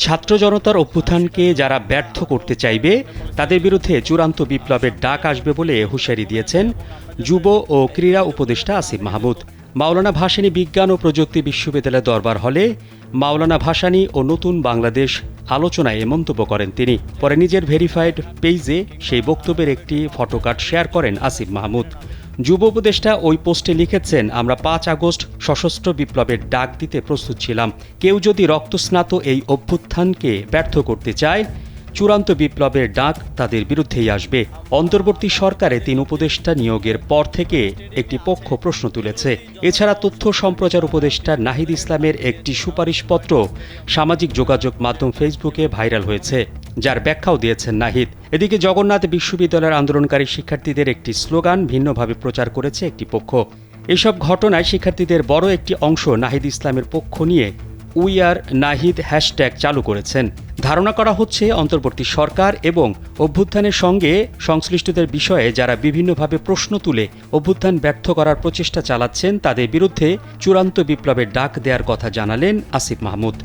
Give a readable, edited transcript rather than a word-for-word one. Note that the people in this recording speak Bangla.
ছাত্র জনতার অভ্যুত্থানকে যারা ব্যর্থ করতে চাইবে তাদের বিরুদ্ধে চূড়ান্ত বিপ্লবের ডাক আসবে বলে হুঁশিয়ারি দিয়েছেন যুব ও ক্রীড়া উপদেষ্টা আসিফ মাহমুদ। মাওলানা ভাসানী বিজ্ঞান ও প্রযুক্তি বিশ্ববিদ্যালয় দরবার হলে মাওলানা ভাসানী ও নতুন বাংলাদেশ আলোচনায় এ মন্তব্য করেন তিনি। পরে নিজের ভেরিফাইড পেজে সেই বক্তব্যের একটি ফটোকার্ড শেয়ার করেন আসিফ মাহমুদ। যুব উপদেষ্টা ওই পোস্টে লিখেছেন, আমরা ৫ আগস্ট সশস্ত্র বিপ্লবের ডাক দিতে প্রস্তুত ছিলাম। কেউ যদি রক্তস্নাত এই অভ্যুত্থানকে ব্যর্থ করতে চায়, চূড়ান্ত বিপ্লবের ডাক তাদের বিরুদ্ধেই আসবে। অন্তর্বর্তী সরকারে ৩ উপদেষ্টা নিয়োগের পর থেকে একটি পক্ষ প্রশ্ন তুলেছে। এছাড়া তথ্য সম্প্রচার উপদেষ্টা নাহিদ ইসলামের একটি সুপারিশপত্র সামাজিক যোগাযোগ মাধ্যম ফেসবুকে ভাইরাল হয়েছে, যার ব্যাখ্যাও দিয়েছেন নাহিদ। এদিকে জগন্নাথ বিশ্ববিদ্যালয়ের আন্দোলনকারী শিক্ষার্থীদের একটি স্লোগান ভিন্নভাবে প্রচার করেছে একটি পক্ষ। এসব ঘটনায় শিক্ষার্থীদের বড় একটি অংশ নাহিদ ইসলামের পক্ষ নিয়ে উই আর নাহিদ হ্যাশট্যাগ চালু করেছেন। ধারণা করা হচ্ছে অন্তর্বর্তী সরকার এবং অভ্যুত্থানের সঙ্গে সংশ্লিষ্টদের বিষয়ে যারা বিভিন্নভাবে প্রশ্ন তুলে অভ্যুত্থান ব্যর্থ করার প্রচেষ্টা চালাচ্ছেন তাদের বিরুদ্ধে চূড়ান্ত বিপ্লবের ডাক দেওয়ার কথা জানালেন আসিফ মাহমুদ।